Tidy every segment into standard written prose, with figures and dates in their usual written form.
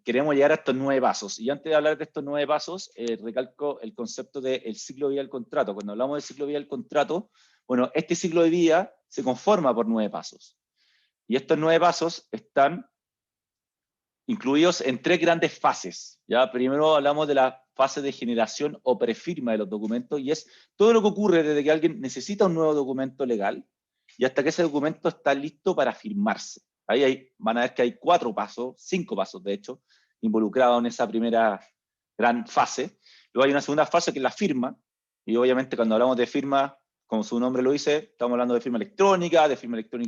queremos llegar a estos 9 pasos. Y antes de hablar de estos 9 pasos, recalco el concepto del ciclo de vida del contrato. Cuando hablamos del ciclo de vida del contrato, bueno, este ciclo de vida se conforma por 9 pasos. Y estos 9 pasos están incluidos en 3 grandes fases. ¿Ya? Primero hablamos de la fase de generación o prefirma de los documentos, y es todo lo que ocurre desde que alguien necesita un nuevo documento legal y hasta que ese documento está listo para firmarse. Ahí van a ver que hay 4 pasos, 5 pasos de hecho, involucrados en esa primera gran fase. Luego hay una segunda fase que es la firma, y obviamente cuando hablamos de firma, como su nombre lo dice, estamos hablando de firma electrónica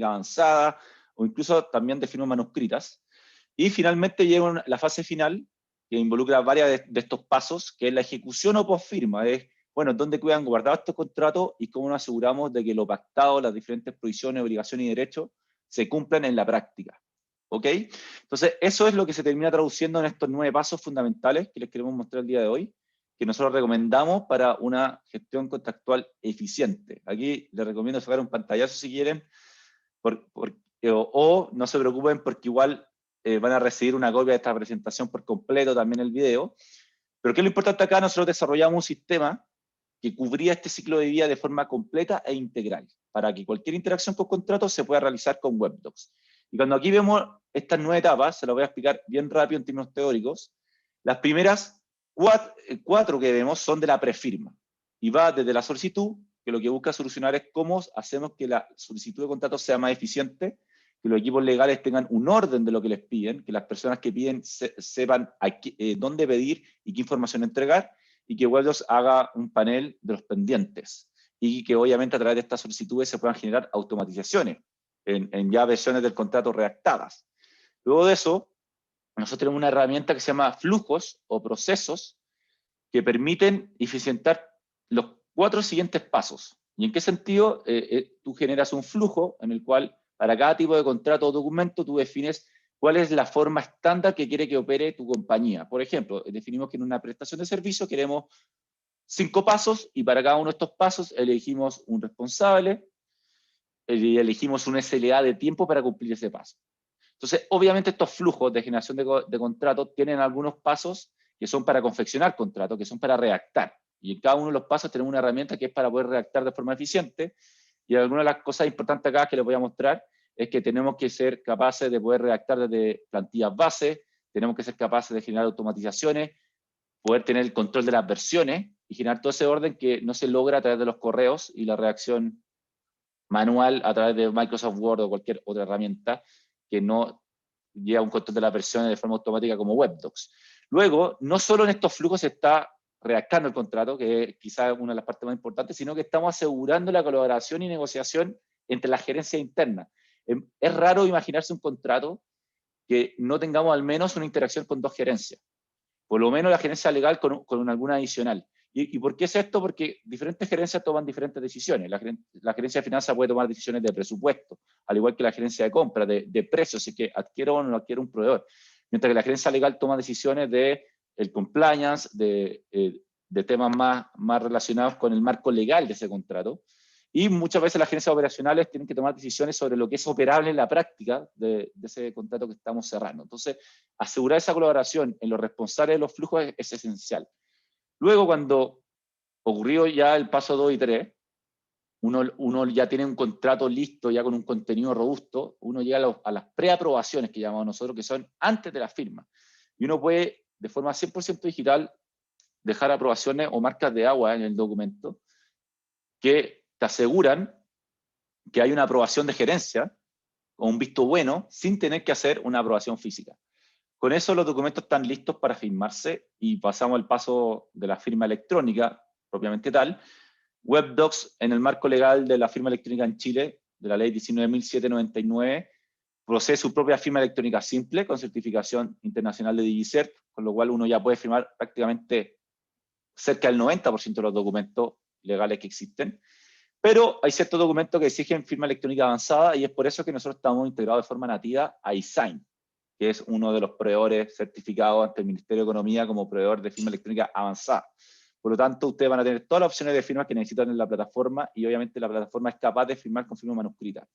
avanzada, o incluso también de firmas manuscritas. Y finalmente llega la fase final, que involucra varias de estos pasos, que es la ejecución o posfirma. Es, bueno, dónde quedan guardados estos contratos y cómo nos aseguramos de que lo pactado, las diferentes provisiones, obligaciones y derechos se cumplan en la práctica. ¿Ok? Entonces, eso es lo que se termina traduciendo en estos 9 pasos fundamentales que les queremos mostrar el día de hoy, que nosotros recomendamos para una gestión contractual eficiente. Aquí les recomiendo sacar un pantallazo si quieren, o no se preocupen porque igual van a recibir una copia de esta presentación por completo, también el video. Pero ¿qué es lo importante acá? Nosotros desarrollamos un sistema que cubría este ciclo de vida de forma completa e integral, para que cualquier interacción con contratos se pueda realizar con WebDocs. Y cuando aquí vemos estas 9 etapas, se las voy a explicar bien rápido en términos teóricos. Las primeras 4 que vemos son de la prefirma, y va desde la solicitud, que lo que busca solucionar es cómo hacemos que la solicitud de contrato sea más eficiente, que los equipos legales tengan un orden de lo que les piden, que las personas que piden sepan dónde pedir y qué información entregar, y que WebDocs haga un panel de los pendientes, y que obviamente a través de estas solicitudes se puedan generar automatizaciones en ya versiones del contrato redactadas. Luego de eso, nosotros tenemos una herramienta que se llama flujos o procesos que permiten eficientar los 4 siguientes pasos. ¿Y en qué sentido? Tú generas un flujo en el cual para cada tipo de contrato o documento tú defines cuál es la forma estándar que quiere que opere tu compañía. Por ejemplo, definimos que en una prestación de servicio queremos 5 pasos, y para cada uno de estos pasos elegimos un responsable y elegimos un SLA de tiempo para cumplir ese paso. Entonces, obviamente estos flujos de generación de contratos tienen algunos pasos que son para confeccionar contratos, que son para redactar. Y en cada uno de los pasos tenemos una herramienta que es para poder redactar de forma eficiente. Y alguna de las cosas importantes acá que les voy a mostrar es que tenemos que ser capaces de poder redactar desde plantillas base, tenemos que ser capaces de generar automatizaciones, poder tener el control de las versiones y generar todo ese orden que no se logra a través de los correos y la redacción manual a través de Microsoft Word o cualquier otra herramienta que no lleva un control de las versiones de forma automática como WebDocs. Luego, no solo en estos flujos se está redactando el contrato, que es quizás una de las partes más importantes, sino que estamos asegurando la colaboración y negociación entre las gerencias internas. Es raro imaginarse un contrato que no tengamos al menos una interacción con 2 gerencias. Por lo menos la gerencia legal con alguna adicional. ¿Y por qué es esto? Porque diferentes gerencias toman diferentes decisiones. La gerencia de finanzas puede tomar decisiones de presupuesto, al igual que la gerencia de compra, de precios, si es que adquiere o no adquiere un proveedor. Mientras que la gerencia legal toma decisiones de el compliance, de temas más relacionados con el marco legal de ese contrato. Y muchas veces las gerencias operacionales tienen que tomar decisiones sobre lo que es operable en la práctica de ese contrato que estamos cerrando. Entonces, asegurar esa colaboración en los responsables de los flujos es esencial. Luego, cuando ocurrió ya el paso 2 y 3, uno ya tiene un contrato listo, ya con un contenido robusto, uno llega a las preaprobaciones que llamamos nosotros, que son antes de la firma. Y uno puede, de forma 100% digital, dejar aprobaciones o marcas de agua en el documento que te aseguran que hay una aprobación de gerencia o un visto bueno sin tener que hacer una aprobación física. Con eso los documentos están listos para firmarse y pasamos al paso de la firma electrónica, propiamente tal. WebDocs, en el marco legal de la firma electrónica en Chile, de la ley 19.799, posee su propia firma electrónica simple con certificación internacional de DigiCert, con lo cual uno ya puede firmar prácticamente cerca del 90% de los documentos legales que existen. Pero hay ciertos documentos que exigen firma electrónica avanzada, y es por eso que nosotros estamos integrados de forma nativa a eSign, que es uno de los proveedores certificados ante el Ministerio de Economía como proveedor de firma electrónica avanzada. Por lo tanto, ustedes van a tener todas las opciones de firma que necesitan en la plataforma, y obviamente la plataforma es capaz de firmar con firma manuscrita.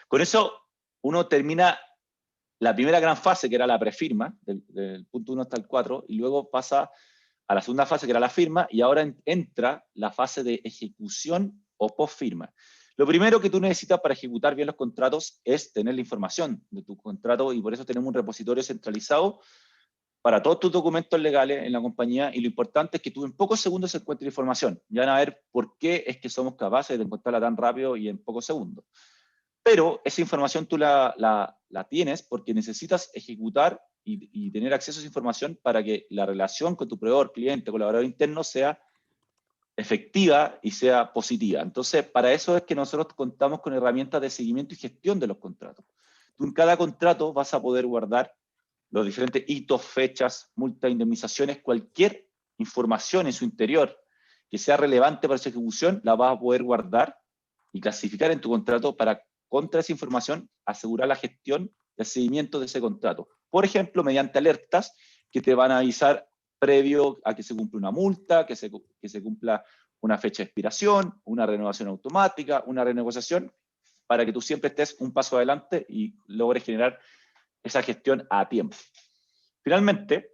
Con eso, uno termina la primera gran fase, que era la prefirma, del punto 1 hasta el 4, y luego pasa a la segunda fase, que era la firma, y ahora entra la fase de ejecución o postfirma. Lo primero que tú necesitas para ejecutar bien los contratos es tener la información de tu contrato, y por eso tenemos un repositorio centralizado para todos tus documentos legales en la compañía, y lo importante es que tú en pocos segundos se encuentres información. Ya van a ver por qué es que somos capaces de encontrarla tan rápido y en pocos segundos. Pero esa información tú la tienes porque necesitas ejecutar y tener acceso a esa información para que la relación con tu proveedor, cliente, colaborador interno sea efectiva y sea positiva. Entonces, para eso es que nosotros contamos con herramientas de seguimiento y gestión de los contratos. Tú en cada contrato vas a poder guardar los diferentes hitos, fechas, multas, indemnizaciones, cualquier información en su interior que sea relevante para su ejecución, la vas a poder guardar y clasificar en tu contrato para, contra esa información, asegurar la gestión y el seguimiento de ese contrato. Por ejemplo, mediante alertas que te van a avisar previo a que se cumpla una multa, que se cumpla una fecha de expiración, una renovación automática, una renegociación, para que tú siempre estés un paso adelante y logres generar esa gestión a tiempo. Finalmente,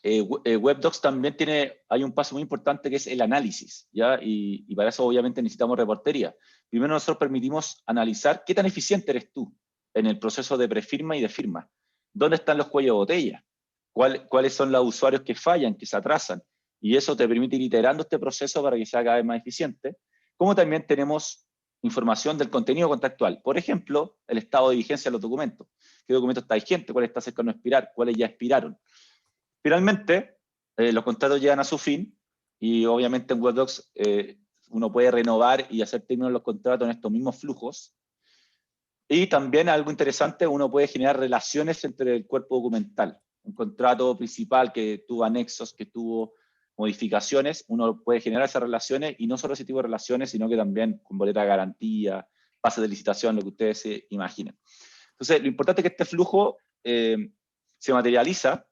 WebDocs también hay un paso muy importante que es el análisis, ¿ya? Y para eso obviamente necesitamos reportería. Primero nosotros permitimos analizar qué tan eficiente eres tú en el proceso de prefirma y de firma. ¿Dónde están los cuellos de botella? ¿Cuáles son los usuarios que fallan, que se atrasan? Y eso te permite ir iterando este proceso para que sea cada vez más eficiente. Como también tenemos información del contenido contractual. Por ejemplo, el estado de vigencia de los documentos. ¿Qué documento está vigente? ¿Cuál está cercano a expirar? ¿Cuáles ya expiraron? Finalmente, los contratos llegan a su fin y obviamente en WebDocs uno puede renovar y hacer términos los contratos en estos mismos flujos. Y también algo interesante, uno puede generar relaciones entre el cuerpo documental. Un contrato principal que tuvo anexos, que tuvo modificaciones, uno puede generar esas relaciones y no solo ese tipo de relaciones, sino que también con boleta de garantía, pases de licitación, lo que ustedes se imaginen. Entonces, lo importante es que este flujo se materializa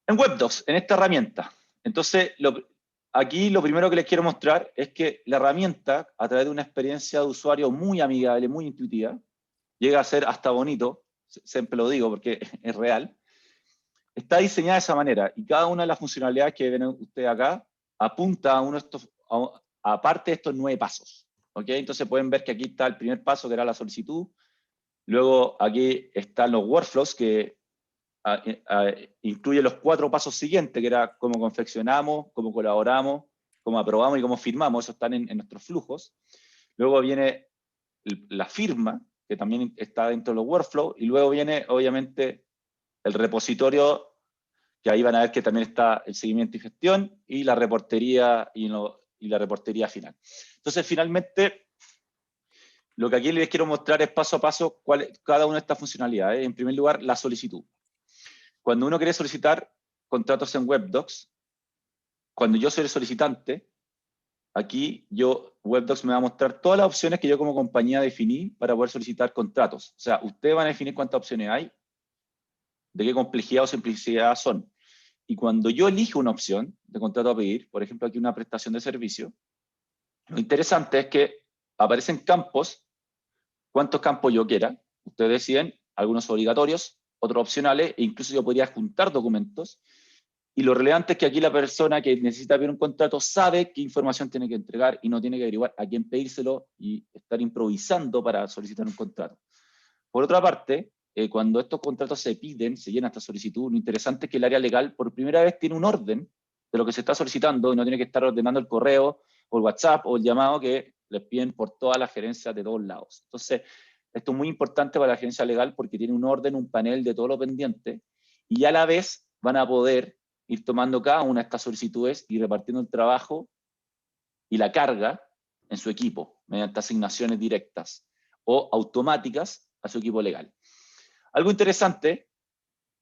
en WebDocs, en esta herramienta. Entonces, aquí lo primero que les quiero mostrar es que la herramienta, a través de una experiencia de usuario muy amigable, muy intuitiva, llega a ser hasta bonito, siempre lo digo porque es real, está diseñada de esa manera y cada una de las funcionalidades que ven ustedes acá apunta a uno de estos, aparte de estos 9 pasos. ¿Okay? Entonces pueden ver que aquí está el primer paso, que era la solicitud. Luego aquí están los workflows, que incluye los 4 pasos siguientes, que era cómo confeccionamos, cómo colaboramos, cómo aprobamos y cómo firmamos. Eso están en nuestros flujos. Luego viene la firma, que también está dentro de los workflows. Y luego viene, obviamente, el repositorio, que ahí van a ver que también está el seguimiento y gestión, y la reportería, y la reportería final. Entonces, finalmente, lo que aquí les quiero mostrar es paso a paso cada una de estas funcionalidades. En primer lugar, la solicitud. Cuando uno quiere solicitar contratos en WebDocs, cuando yo soy el solicitante, aquí WebDocs me va a mostrar todas las opciones que yo como compañía definí para poder solicitar contratos. O sea, ustedes van a definir cuántas opciones hay, de qué complejidad o simplicidad son. Y cuando yo elijo una opción de contrato a pedir, por ejemplo, aquí una prestación de servicio, lo interesante es que aparecen campos, cuántos campos yo quiera. Ustedes deciden, algunos obligatorios, otros opcionales, e incluso yo podría juntar documentos. Y lo relevante es que aquí la persona que necesita ver un contrato sabe qué información tiene que entregar y no tiene que averiguar a quién pedírselo y estar improvisando para solicitar un contrato. Por otra parte, cuando estos contratos se piden, se llena esta solicitud, lo interesante es que el área legal por primera vez tiene un orden de lo que se está solicitando y no tiene que estar ordenando el correo o el WhatsApp o el llamado que les piden por todas las gerencias de todos lados. Entonces, esto es muy importante para la gerencia legal porque tiene un orden, un panel de todo lo pendiente y a la vez van a poder ir tomando cada una de estas solicitudes y repartiendo el trabajo y la carga en su equipo mediante asignaciones directas o automáticas a su equipo legal. Algo interesante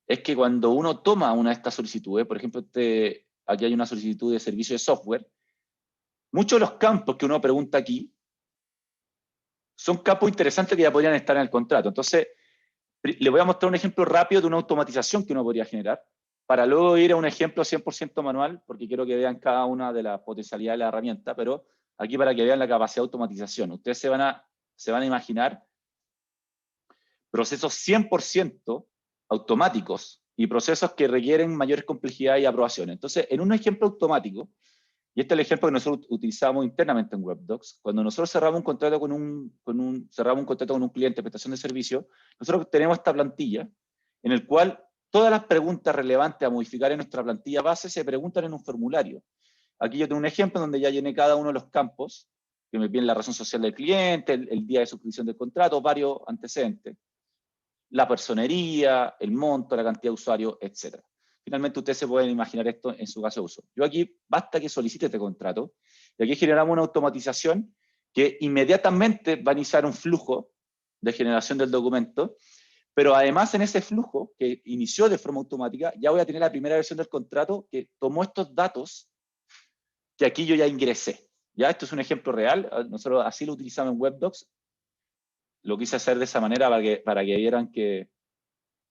es que cuando uno toma una de estas solicitudes, por ejemplo, aquí hay una solicitud de servicio de software, muchos de los campos que uno pregunta aquí son campos interesantes que ya podrían estar en el contrato. Entonces, le voy a mostrar un ejemplo rápido de una automatización que uno podría generar, para luego ir a un ejemplo 100% manual, porque quiero que vean cada una de las potencialidades de la herramienta, pero aquí para que vean la capacidad de automatización. Ustedes se van a imaginar procesos 100% automáticos y procesos que requieren mayores complejidad y aprobación. Entonces, en un ejemplo automático, y este es el ejemplo que nosotros utilizamos internamente en WebDocs, cuando nosotros cerramos un contrato con un cliente de prestación de servicio, nosotros tenemos esta plantilla en el cual todas las preguntas relevantes a modificar en nuestra plantilla base se preguntan en un formulario. Aquí yo tengo un ejemplo donde ya llené cada uno de los campos, que me piden la razón social del cliente, el día de suscripción del contrato, varios antecedentes, la personería, el monto, la cantidad de usuarios, etc. Finalmente ustedes se pueden imaginar esto en su caso de uso. Yo aquí basta que solicite este contrato, y aquí generamos una automatización que inmediatamente va a iniciar un flujo de generación del documento, pero además en ese flujo que inició de forma automática, ya voy a tener la primera versión del contrato que tomó estos datos que aquí yo ya ingresé. ¿Ya? Esto es un ejemplo real, nosotros así lo utilizamos en WebDocs, lo quise hacer de esa manera para que vieran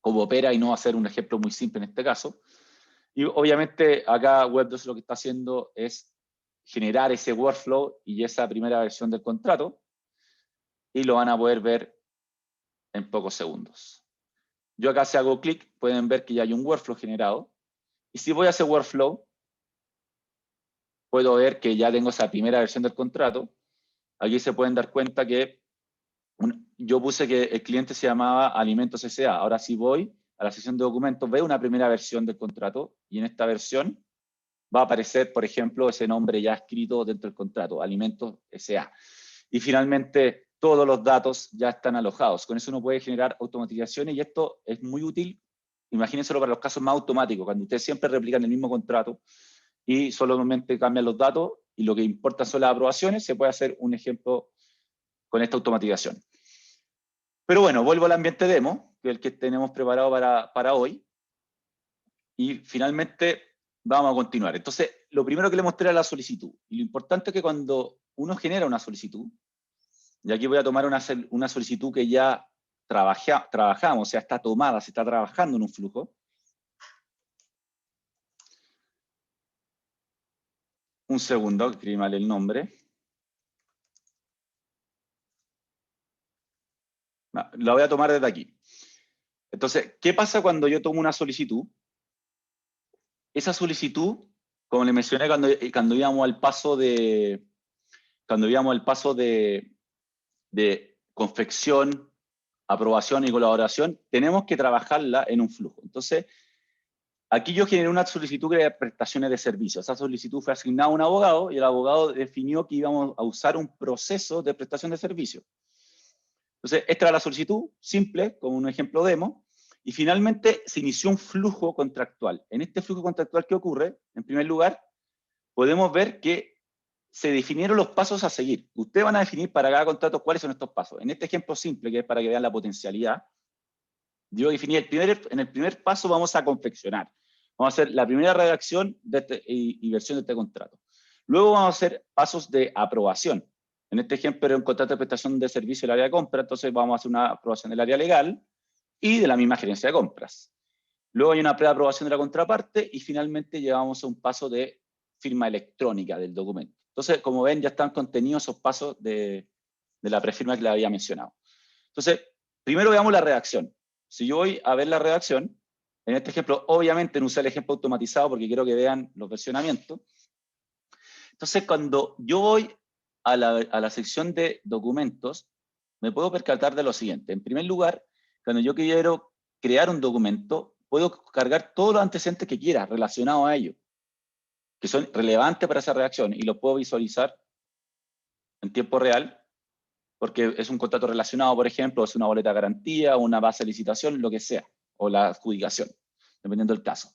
cómo opera y no hacer un ejemplo muy simple en este caso. Y obviamente acá WebDocs lo que está haciendo es generar ese workflow y esa primera versión del contrato, y lo van a poder ver en pocos segundos. Yo acá si hago clic, pueden ver que ya hay un workflow generado, y si voy a ese workflow, puedo ver que ya tengo esa primera versión del contrato. Aquí se pueden dar cuenta que yo puse que el cliente se llamaba Alimentos S.A. Ahora si voy a la sección de documentos, veo una primera versión del contrato, y en esta versión va a aparecer, por ejemplo, ese nombre ya escrito dentro del contrato, Alimentos S.A. Y finalmente, todos los datos ya están alojados. Con eso uno puede generar automatizaciones, y esto es muy útil, imagínenselo para los casos más automáticos, cuando ustedes siempre replican el mismo contrato y solamente cambian los datos y lo que importa son las aprobaciones, se puede hacer un ejemplo con esta automatización. Pero bueno, vuelvo al ambiente demo, que es el que tenemos preparado para hoy, y finalmente vamos a continuar. Entonces, lo primero que le mostré era la solicitud, y lo importante es que cuando uno genera una solicitud, y aquí voy a tomar una solicitud que ya trabajamos, o sea, está tomada, se está trabajando en un flujo. Un segundo, escribí mal el nombre. No, la voy a tomar desde aquí. Entonces, ¿qué pasa cuando yo tomo una solicitud? Esa solicitud, como le mencioné cuando íbamos al paso de confección, aprobación y colaboración, tenemos que trabajarla en un flujo. Entonces, aquí yo generé una solicitud de prestaciones de servicios. Esa solicitud fue asignada a un abogado, y el abogado definió que íbamos a usar un proceso de prestación de servicios. Entonces, esta era la solicitud, simple, como un ejemplo demo, y finalmente se inició un flujo contractual. En este flujo contractual, ¿qué ocurre? En primer lugar, podemos ver que se definieron los pasos a seguir. Ustedes van a definir para cada contrato cuáles son estos pasos. En este ejemplo simple, que es para que vean la potencialidad, yo definí en el primer paso vamos a confeccionar. Vamos a hacer la primera redacción y versión de este contrato. Luego vamos a hacer pasos de aprobación. En este ejemplo era un contrato de prestación de servicio del área de compra, entonces vamos a hacer una aprobación del área legal y de la misma gerencia de compras. Luego hay una preaprobación de la contraparte, y finalmente llegamos a un paso de firma electrónica del documento. Entonces, como ven, ya están contenidos esos pasos de la prefirma que les había mencionado. Entonces, primero veamos la redacción. Si yo voy a ver la redacción, en este ejemplo, obviamente no usé el ejemplo automatizado porque quiero que vean los versionamientos. Entonces, cuando yo voy a la sección de documentos, me puedo percatar de lo siguiente. En primer lugar, cuando yo quiero crear un documento, puedo cargar todos los antecedentes que quiera relacionados a ello, que son relevantes para esa redacción, y lo puedo visualizar en tiempo real, porque es un contrato relacionado, por ejemplo, es una boleta de garantía, una base de licitación, lo que sea, o la adjudicación, dependiendo del caso.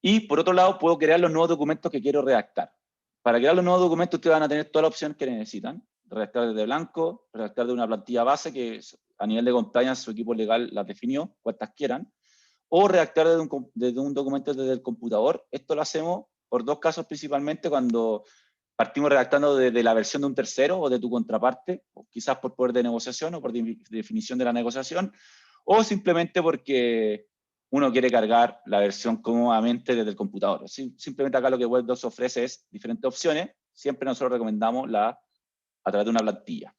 Y por otro lado, puedo crear los nuevos documentos que quiero redactar. Para crear los nuevos documentos, ustedes van a tener toda la opción que necesitan. Redactar desde blanco, redactar de una plantilla base, que a nivel de compliance su equipo legal las definió, cuantas quieran, o redactar desde un documento desde el computador. Esto lo hacemos por dos casos principalmente: cuando partimos redactando desde la versión de un tercero o de tu contraparte, o quizás por poder de negociación o por definición de la negociación, o simplemente porque uno quiere cargar la versión cómodamente desde el computador. Simplemente acá lo que WebDocs ofrece es diferentes opciones. Siempre nosotros recomendamos a través de una plantilla.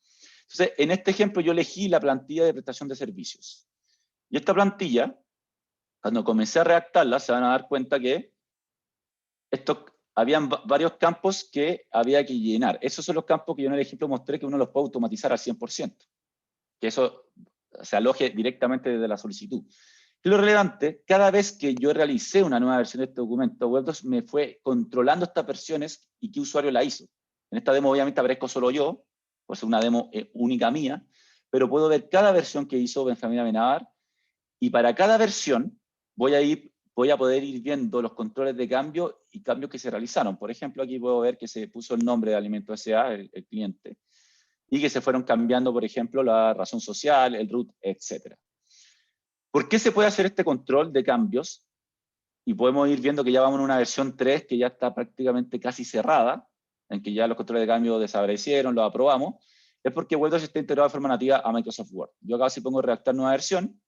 Entonces, en este ejemplo yo elegí la plantilla de prestación de servicios. Y esta plantilla, cuando comencé a redactarla, se van a dar cuenta que habían varios campos que había que llenar. Esos son los campos que yo en el ejemplo mostré que uno los puede automatizar al 100%. Que eso se aloje directamente desde la solicitud. Y lo relevante, cada vez que yo realicé una nueva versión de este documento, Web2 me fue controlando estas versiones y qué usuario la hizo. En esta demo obviamente aparezco solo yo, pues es una demo única mía, pero puedo ver cada versión que hizo Benjamín Amenábar, y para cada versión voy a poder ir viendo los controles de cambio y cambios que se realizaron. Por ejemplo, aquí puedo ver que se puso el nombre de Alimento S.A., el cliente, y que se fueron cambiando, por ejemplo, la razón social, el root, etc. ¿Por qué se puede hacer este control de cambios? Y podemos ir viendo que ya vamos en una versión 3 que ya está prácticamente casi cerrada, en que ya los controles de cambio desaparecieron, los aprobamos. Es porque Web2 está integrado de forma nativa a Microsoft Word. Yo acá si pongo redactar nueva versión,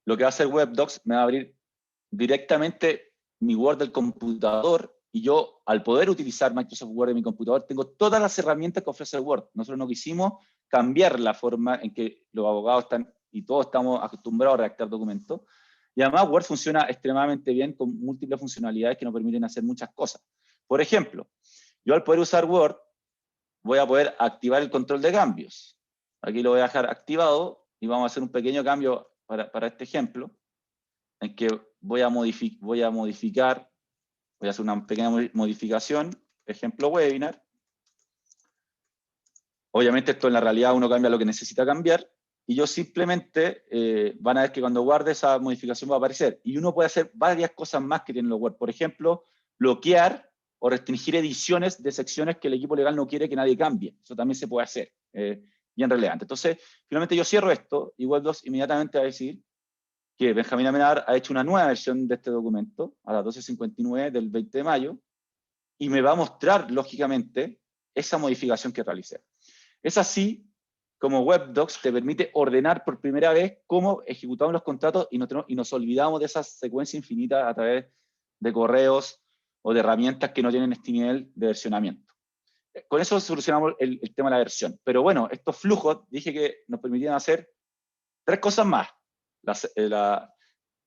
lo que va a hacer WebDocs me va a abrir directamente mi Word del computador, y yo, al poder utilizar Microsoft Word en mi computador, tengo todas las herramientas que ofrece el Word. Nosotros no quisimos cambiar la forma en que los abogados están, y todos estamos acostumbrados a redactar documentos. Y además Word funciona extremadamente bien con múltiples funcionalidades que nos permiten hacer muchas cosas. Por ejemplo, yo al poder usar Word, voy a poder activar el control de cambios. Aquí lo voy a dejar activado, y vamos a hacer un pequeño cambio para este ejemplo, en que voy a hacer una pequeña modificación, ejemplo webinar. Obviamente esto en la realidad uno cambia lo que necesita cambiar, y yo simplemente, van a ver que cuando guarde esa modificación va a aparecer, y uno puede hacer varias cosas más que tienen los Word. Por ejemplo, bloquear o restringir ediciones de secciones que el equipo legal no quiere que nadie cambie. Eso también se puede hacer, bien relevante. Entonces, finalmente yo cierro esto, y Web2 inmediatamente va a decir que Benjamín Amenábar ha hecho una nueva versión de este documento a las 12:59 del 20 de mayo, y me va a mostrar, lógicamente, esa modificación que realicé. Es así como WebDocs te permite ordenar por primera vez cómo ejecutamos los contratos, y nos olvidamos de esa secuencia infinita a través de correos o de herramientas que no tienen este nivel de versionamiento. Con eso solucionamos el tema de la versión. Pero bueno, estos flujos, dije que nos permitían hacer 3 cosas más.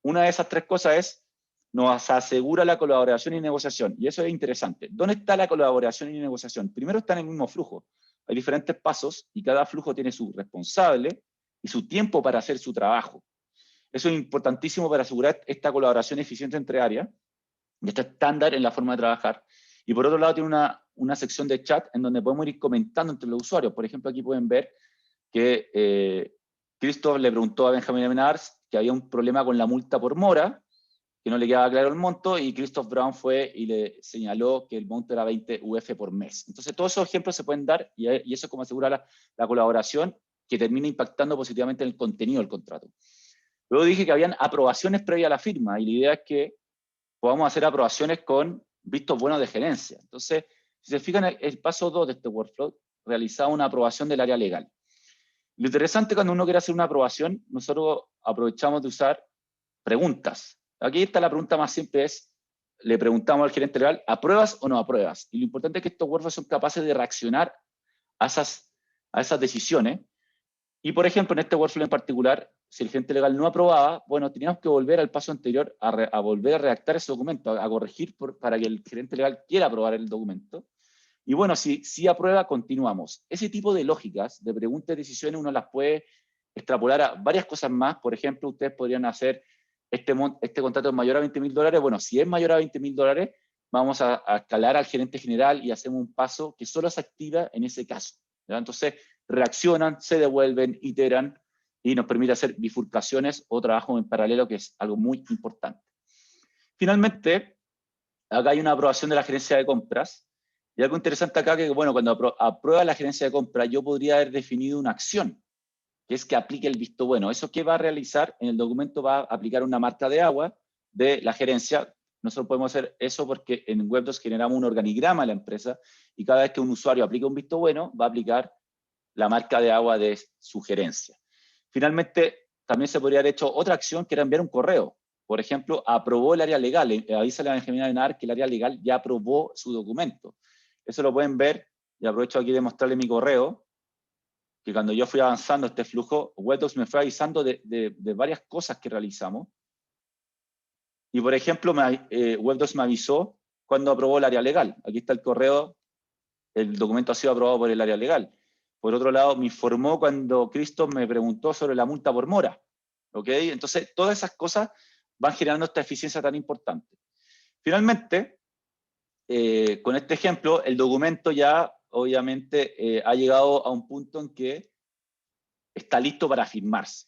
Una de esas 3 cosas es, nos asegura la colaboración y negociación. Y eso es interesante. ¿Dónde está la colaboración y negociación? Primero está en el mismo flujo. Hay diferentes pasos, y cada flujo tiene su responsable y su tiempo para hacer su trabajo. Eso es importantísimo para asegurar esta colaboración eficiente entre áreas, y este estándar en la forma de trabajar. Y por otro lado tiene una sección de chat en donde podemos ir comentando entre los usuarios. Por ejemplo, aquí pueden ver que Christoph le preguntó a Benjamín Amenábar que había un problema con la multa por mora, que no le quedaba claro el monto, y Christoph Brown fue y le señaló que el monto era 20 UF por mes. Entonces todos esos ejemplos se pueden dar, y eso es como asegurar la colaboración que termina impactando positivamente en el contenido del contrato. Luego dije que habían aprobaciones previas a la firma, y la idea es que podamos hacer aprobaciones con vistos buenos de gerencia. Entonces, si se fijan, el paso 2 de este workflow realizaba una aprobación del área legal. Lo interesante, cuando uno quiere hacer una aprobación, nosotros aprovechamos de usar preguntas. Aquí está la pregunta más simple, le preguntamos al gerente legal, ¿apruebas o no apruebas? Y lo importante es que estos workflows son capaces de reaccionar a esas decisiones. Y por ejemplo, en este workflow en particular, si el gerente legal no aprobaba, bueno, teníamos que volver al paso anterior a volver a redactar ese documento, a corregir para que el gerente legal quiera aprobar el documento. Y bueno, si aprueba, continuamos. Ese tipo de lógicas, de preguntas y decisiones, uno las puede extrapolar a varias cosas más. Por ejemplo, ustedes podrían hacer este contrato es mayor a $20.000. Bueno, si es mayor a $20.000, vamos a escalar al gerente general y hacemos un paso que solo se activa en ese caso, ¿ya? Entonces, reaccionan, se devuelven, iteran, y nos permite hacer bifurcaciones o trabajo en paralelo, que es algo muy importante. Finalmente, acá hay una aprobación de la gerencia de compras. Y algo interesante acá, que bueno, cuando aprueba la gerencia de compras, yo podría haber definido una acción, que es que aplique el visto bueno. ¿Eso qué va a realizar? En el documento va a aplicar una marca de agua de la gerencia. Nosotros podemos hacer eso porque en Web2 generamos un organigrama de la empresa, y cada vez que un usuario aplica un visto bueno, va a aplicar la marca de agua de su gerencia. Finalmente, también se podría haber hecho otra acción, que era enviar un correo. Por ejemplo, aprobó el área legal, avísale a Benjamín Amenábar que el área legal ya aprobó su documento. Eso lo pueden ver, y aprovecho aquí de mostrarle mi correo. que cuando yo fui avanzando este flujo, WebDocs me fue avisando de varias cosas que realizamos. Y por ejemplo, WebDocs me avisó cuando aprobó el área legal. Aquí está el correo, el documento ha sido aprobado por el área legal. Por otro lado, me informó cuando Cristo me preguntó sobre la multa por mora. ¿Ok? Entonces, todas esas cosas van generando esta eficiencia tan importante. Finalmente, con este ejemplo, el documento ya, obviamente, ha llegado a un punto en que está listo para firmarse.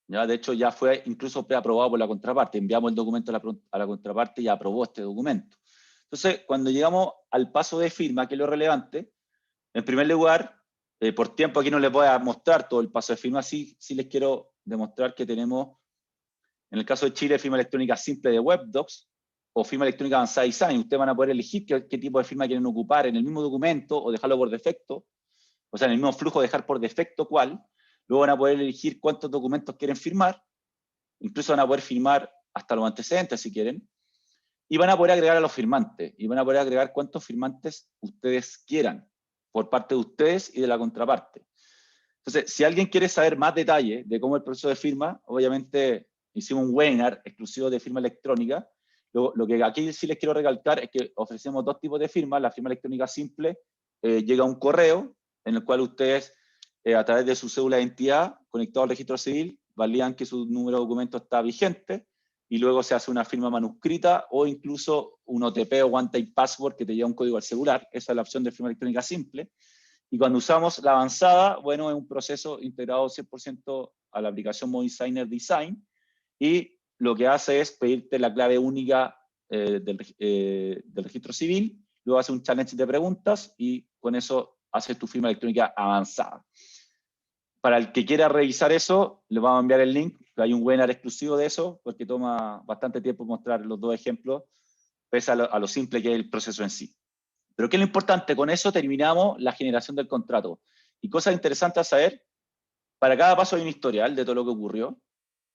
¿Ya? De hecho, ya fue incluso preaprobado por la contraparte. Enviamos el documento a la contraparte y aprobó este documento. Entonces, cuando llegamos al paso de firma, que es lo relevante, en primer lugar, por tiempo aquí no les voy a mostrar todo el paso de firma, sí les quiero demostrar que tenemos, en el caso de Chile, firma electrónica simple de WebDocs o firma electrónica avanzada design. Ustedes van a poder elegir qué tipo de firma quieren ocupar en el mismo documento o dejarlo por defecto, o sea, en el mismo flujo dejar por defecto cuál. Luego van a poder elegir cuántos documentos quieren firmar, incluso van a poder firmar hasta los antecedentes si quieren, y van a poder agregar a los firmantes, y van a poder agregar cuántos firmantes ustedes quieran, por parte de ustedes y de la contraparte. Entonces, si alguien quiere saber más detalle de cómo es el proceso de firma, obviamente hicimos un webinar exclusivo de firma electrónica. Lo que aquí sí les quiero recalcar es que ofrecemos dos tipos de firma. La firma electrónica simple llega a un correo en el cual ustedes, a través de su cédula de identidad, conectado al registro civil, validan que su número de documento está vigente, y luego se hace una firma manuscrita o incluso un OTP o One Time Password que te lleva un código al celular. Esa es la opción de firma electrónica simple. Y cuando usamos la avanzada, bueno, es un proceso integrado 100% a la aplicación ModeDesigner Design, y lo que hace es pedirte la clave única del registro civil, luego hace un challenge de preguntas y con eso haces tu firma electrónica avanzada. Para el que quiera revisar eso, le vamos a enviar el link. Hay un webinar exclusivo de eso, porque toma bastante tiempo mostrar los dos ejemplos, pese a lo simple que es el proceso en sí. Pero ¿qué es lo importante? Con eso terminamos la generación del contrato. Y cosas interesantes a saber, para cada paso hay un historial de todo lo que ocurrió,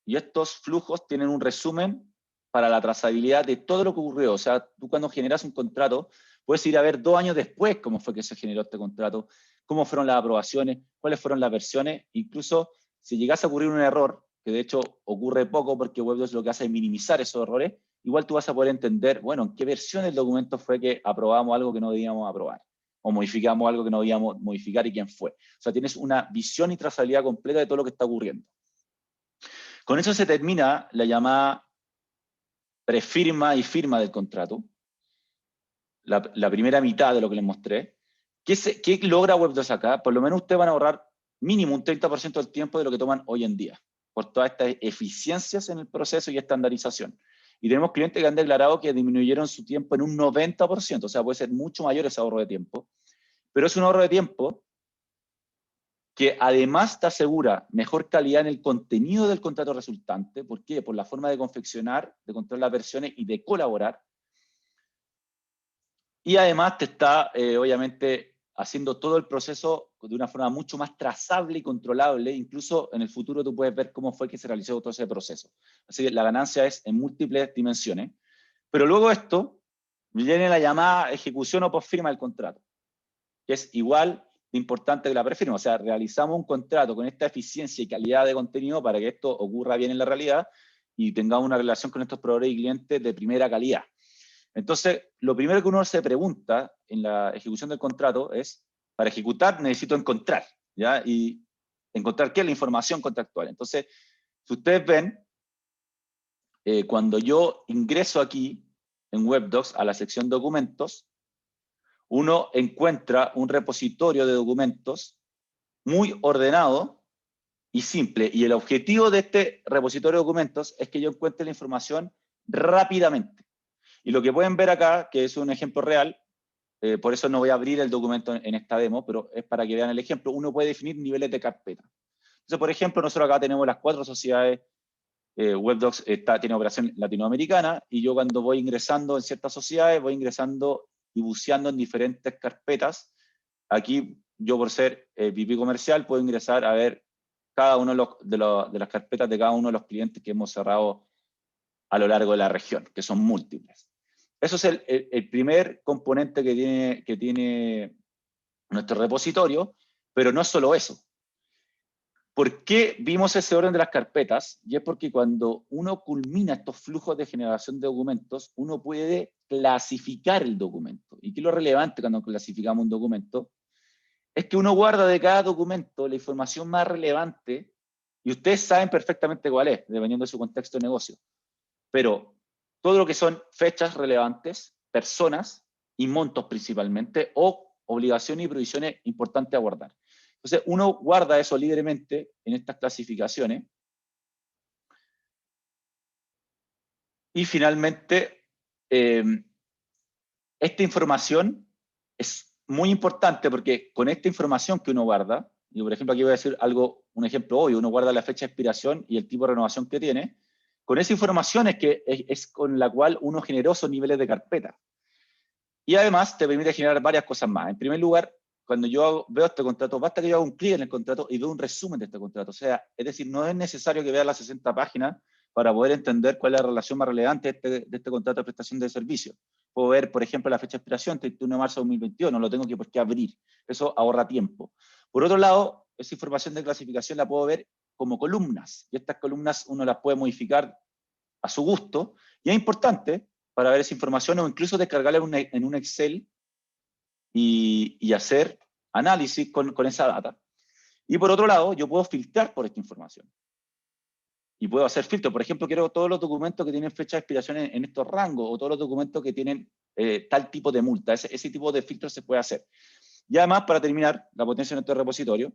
y estos flujos tienen un resumen para la trazabilidad de todo lo que ocurrió. O sea, tú cuando generas un contrato, puedes ir a ver 2 años después cómo fue que se generó este contrato, cómo fueron las aprobaciones, cuáles fueron las versiones. Incluso si llegase a ocurrir un error, que de hecho ocurre poco porque WebDocs lo que hace es minimizar esos errores, igual tú vas a poder entender, bueno, en qué versión del documento fue que aprobamos algo que no debíamos aprobar, o modificamos algo que no debíamos modificar y quién fue. O sea, tienes una visión y trazabilidad completa de todo lo que está ocurriendo. Con eso se termina la llamada prefirma y firma del contrato, la primera mitad de lo que les mostré. ¿Qué logra WebDocs acá? Por lo menos ustedes van a ahorrar mínimo un 30% del tiempo de lo que toman hoy en día, por todas estas eficiencias en el proceso y estandarización. Y tenemos clientes que han declarado que disminuyeron su tiempo en un 90%, o sea, puede ser mucho mayor ese ahorro de tiempo, pero es un ahorro de tiempo que además te asegura mejor calidad en el contenido del contrato resultante. ¿Por qué? Por la forma de confeccionar, de controlar las versiones y de colaborar. Y además te está, obviamente, haciendo todo el proceso de una forma mucho más trazable y controlable. Incluso en el futuro tú puedes ver cómo fue que se realizó todo ese proceso. Así que la ganancia es en múltiples dimensiones. Pero luego esto viene la llamada ejecución o posfirma del contrato, que es igual de importante que la prefirma. O sea, realizamos un contrato con esta eficiencia y calidad de contenido para que esto ocurra bien en la realidad y tengamos una relación con estos proveedores y clientes de primera calidad. Entonces, lo primero que uno se pregunta en la ejecución del contrato es, para ejecutar necesito encontrar, ¿ya? Y encontrar qué es la información contractual. Entonces, si ustedes ven, cuando yo ingreso aquí en WebDocs a la sección documentos, uno encuentra un repositorio de documentos muy ordenado y simple. Y el objetivo de este repositorio de documentos es que yo encuentre la información rápidamente. Y lo que pueden ver acá, que es un ejemplo real, por eso no voy a abrir el documento en esta demo, pero es para que vean el ejemplo, uno puede definir niveles de carpeta. Entonces, por ejemplo, nosotros acá tenemos las 4 sociedades, WebDocs tiene operación latinoamericana, y yo cuando voy ingresando en ciertas sociedades, voy ingresando y buceando en diferentes carpetas. Aquí, yo por ser VP comercial, puedo ingresar a ver cada uno de las carpetas de cada uno de los clientes que hemos cerrado a lo largo de la región, que son múltiples. Eso es el primer componente que tiene nuestro repositorio. Pero no es solo eso. ¿Por qué vimos ese orden de las carpetas? Y es porque cuando uno culmina estos flujos de generación de documentos, uno puede clasificar el documento. ¿Y qué es lo relevante cuando clasificamos un documento? Es que uno guarda de cada documento la información más relevante, y ustedes saben perfectamente cuál es, dependiendo de su contexto de negocio. Pero todo lo que son fechas relevantes, personas y montos principalmente, o obligaciones y provisiones importantes a guardar. Entonces, uno guarda eso libremente en estas clasificaciones. Y finalmente, esta información es muy importante porque con esta información que uno guarda, y por ejemplo aquí voy a decir algo, un ejemplo obvio, uno guarda la fecha de expiración y el tipo de renovación que tiene, con esa información es con la cual uno generó esos niveles de carpeta. Y además te permite generar varias cosas más. En primer lugar, cuando yo veo este contrato, basta que yo haga un clic en el contrato y veo un resumen de este contrato. O sea, es decir, no es necesario que vea las 60 páginas para poder entender cuál es la relación más relevante de este contrato de prestación de servicio. Puedo ver, por ejemplo, la fecha de expiración, 31 de marzo de 2021, no lo tengo que por qué abrir. Eso ahorra tiempo. Por otro lado, esa información de clasificación la puedo ver como columnas. Y estas columnas uno las puede modificar a su gusto. Y es importante para ver esa información o incluso descargarla en un Excel y hacer análisis con esa data. Y por otro lado, yo puedo filtrar por esta información. Y puedo hacer filtros. Por ejemplo, quiero todos los documentos que tienen fecha de expiración en estos rangos, o todos los documentos que tienen tal tipo de multa. Ese tipo de filtros se puede hacer. Y además, para terminar, la potencia de nuestro repositorio,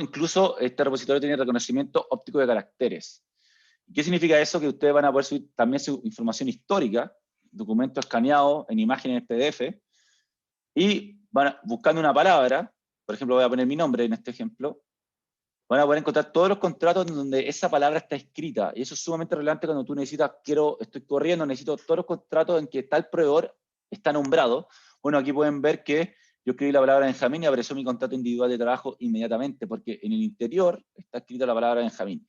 incluso este repositorio tiene reconocimiento óptico de caracteres. ¿Qué significa eso? Que ustedes van a poder subir también su información histórica, documentos escaneados en imágenes PDF, y buscando una palabra, por ejemplo, voy a poner mi nombre en este ejemplo, van a poder encontrar todos los contratos donde esa palabra está escrita. Y eso es sumamente relevante cuando tú necesitas, estoy corriendo, necesito todos los contratos en que tal proveedor está nombrado. Bueno, aquí pueden ver que yo escribí la palabra Benjamín y apareció mi contrato individual de trabajo inmediatamente, porque en el interior está escrita la palabra Benjamín.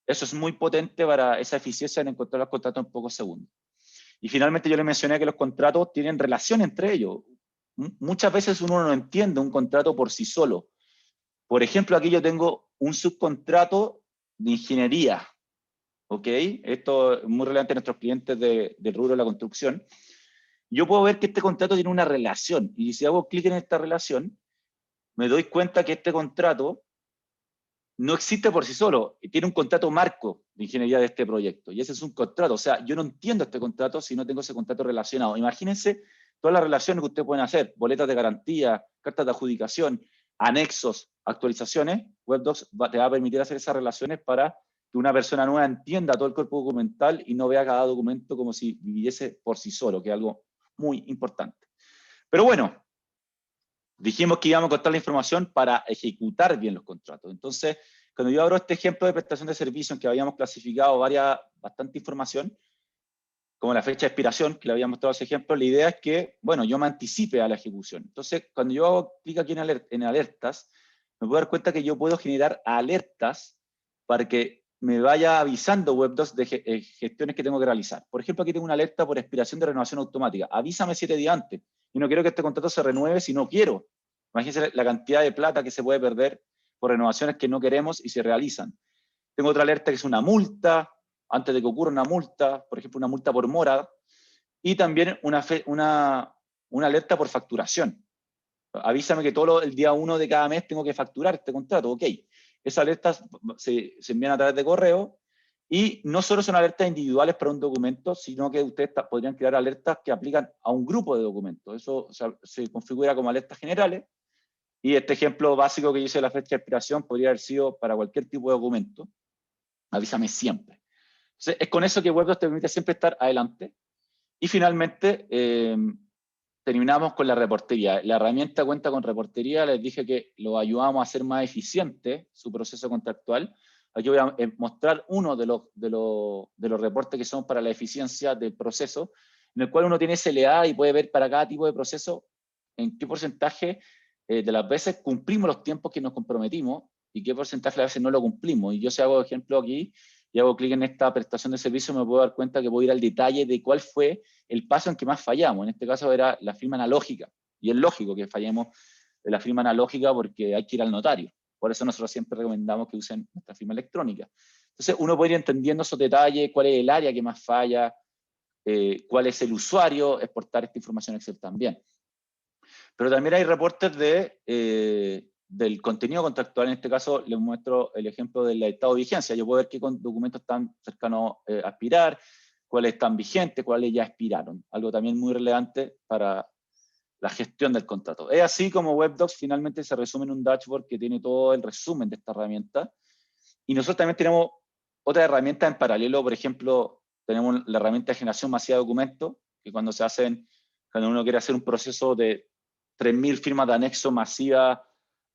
Eso es muy potente para esa eficiencia en encontrar los contratos en pocos segundos. Y finalmente yo les mencioné que los contratos tienen relación entre ellos. Muchas veces uno no entiende un contrato por sí solo. Por ejemplo, aquí yo tengo un subcontrato de ingeniería, ¿ok? Esto es muy relevante a nuestros clientes del rubro de la construcción. Yo puedo ver que este contrato tiene una relación, y si hago clic en esta relación, me doy cuenta que este contrato no existe por sí solo, tiene un contrato marco de ingeniería de este proyecto, y ese es un contrato. O sea, yo no entiendo este contrato si no tengo ese contrato relacionado. Imagínense todas las relaciones que ustedes pueden hacer, boletas de garantía, cartas de adjudicación, anexos, actualizaciones. WebDocs te va a permitir hacer esas relaciones para que una persona nueva entienda todo el cuerpo documental y no vea cada documento como si viviese por sí solo, que es algo muy importante. Pero bueno, dijimos que íbamos a contar la información para ejecutar bien los contratos. Entonces, cuando yo abro este ejemplo de prestación de servicios en que habíamos clasificado bastante información, como la fecha de expiración, que le había mostrado ese ejemplo, la idea es que, bueno, yo me anticipe a la ejecución. Entonces, cuando yo hago clic aquí en alertas, me puedo dar cuenta que yo puedo generar alertas para que me vaya avisando WebDocs de gestiones que tengo que realizar. Por ejemplo, aquí tengo una alerta por expiración de renovación automática. Avísame 7 días antes. Y no quiero que este contrato se renueve si no quiero. Imagínense la cantidad de plata que se puede perder por renovaciones que no queremos y se realizan. Tengo otra alerta que es una multa, antes de que ocurra una multa, por ejemplo, una multa por mora, y también una alerta por facturación. Avísame que el día 1 de cada mes tengo que facturar este contrato. Ok, esas alertas se envían a través de correo, y no solo son alertas individuales para un documento, sino que ustedes podrían crear alertas que aplican a un grupo de documentos. Eso se configura como alertas generales, y este ejemplo básico que yo hice de la fecha de expiración podría haber sido para cualquier tipo de documento. Avísame siempre. Entonces, es con eso que WebDocs te permite siempre estar adelante. Y finalmente, terminamos con la reportería. La herramienta cuenta con reportería. Les dije que lo ayudamos a hacer más eficiente su proceso contractual. Aquí voy a mostrar uno de los reportes que son para la eficiencia del proceso, en el cual uno tiene SLA y puede ver para cada tipo de proceso en qué porcentaje de las veces cumplimos los tiempos que nos comprometimos y qué porcentaje de las veces no lo cumplimos. Y yo si hago ejemplo aquí y hago clic en esta prestación de servicio, me puedo dar cuenta que puedo ir al detalle de cuál fue el paso en que más fallamos. En este caso era la firma analógica, y es lógico que fallemos de la firma analógica porque hay que ir al notario. Por eso nosotros siempre recomendamos que usen nuestra firma electrónica. Entonces uno puede ir entendiendo esos detalles, cuál es el área que más falla, cuál es el usuario, exportar esta información a Excel también. Pero también hay reportes del contenido contractual. En este caso les muestro el ejemplo del estado de vigencia. Yo puedo ver qué documentos están cercanos a expirar, cuáles están vigentes, cuáles ya expiraron. Algo también muy relevante para la gestión del contrato. Es así como WebDocs finalmente se resume en un dashboard que tiene todo el resumen de esta herramienta. Y nosotros también tenemos otra herramienta en paralelo. Por ejemplo, tenemos la herramienta de generación masiva de documentos, que cuando uno quiere hacer un proceso de 3.000 firmas de anexo masiva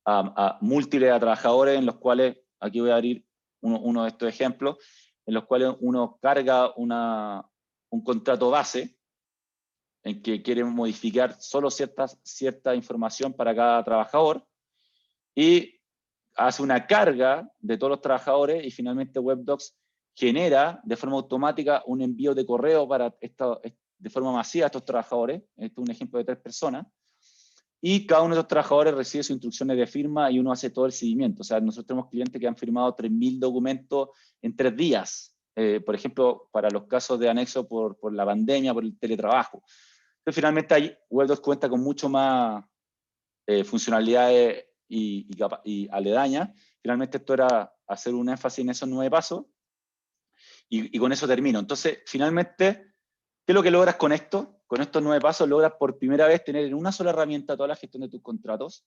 a múltiples a trabajadores, en los cuales, aquí voy a abrir uno de estos ejemplos, en los cuales uno carga un contrato base, en que quiere modificar solo cierta información para cada trabajador, y hace una carga de todos los trabajadores, y finalmente WebDocs genera de forma automática un envío de correo de forma masiva a estos trabajadores. Este es un ejemplo de 3 personas, y cada uno de los trabajadores recibe sus instrucciones de firma y uno hace todo el seguimiento. O sea, nosotros tenemos clientes que han firmado 3.000 documentos en 3 días, por ejemplo, para los casos de anexo por la pandemia, por el teletrabajo. Entonces, finalmente, ahí WebDocs cuenta con mucho más funcionalidades y aledañas. Finalmente, esto era hacer un énfasis en esos 9 pasos, y con eso termino. Entonces, finalmente, ¿qué es lo que logras con esto? Con estos 9 pasos logras por primera vez tener en una sola herramienta toda la gestión de tus contratos.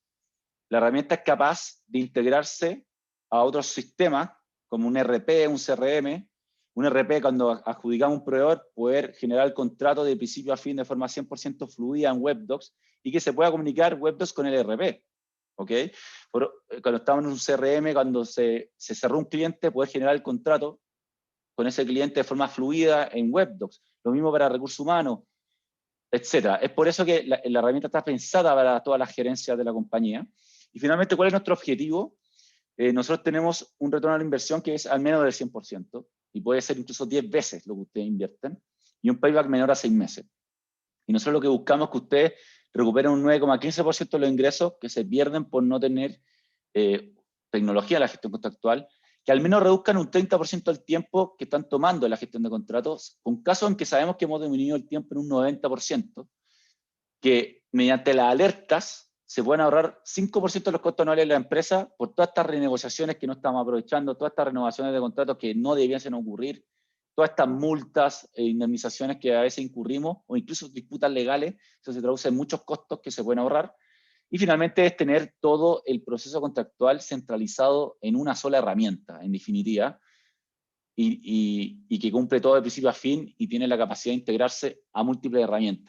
La herramienta es capaz de integrarse a otros sistemas, como un ERP, un CRM. Un ERP, cuando adjudicamos un proveedor, poder generar el contrato de principio a fin de forma 100% fluida en WebDocs, y que se pueda comunicar WebDocs con el ERP. ¿Ok? Cuando estamos en un CRM, cuando se cerró un cliente, poder generar el contrato con ese cliente de forma fluida en WebDocs. Lo mismo para recursos humanos, etcétera. Es por eso que la herramienta está pensada para todas las gerencias de la compañía. Y finalmente, ¿cuál es nuestro objetivo? Nosotros tenemos un retorno a la inversión que es al menos del 100%, y puede ser incluso 10 veces lo que ustedes invierten, y un payback menor a 6 meses. Y nosotros lo que buscamos es que ustedes recuperen un 9,15% de los ingresos que se pierden por no tener tecnología en la gestión contractual, que al menos reduzcan un 30% el tiempo que están tomando en la gestión de contratos, con casos en que sabemos que hemos disminuido el tiempo en un 90%, que mediante las alertas se pueden ahorrar 5% de los costos anuales de la empresa por todas estas renegociaciones que no estamos aprovechando, todas estas renovaciones de contratos que no debiesen ocurrir, todas estas multas e indemnizaciones que a veces incurrimos, o incluso disputas legales. Eso se traduce en muchos costos que se pueden ahorrar. Y finalmente es tener todo el proceso contractual centralizado en una sola herramienta, en definitiva, y que cumple todo de principio a fin y tiene la capacidad de integrarse a múltiples herramientas.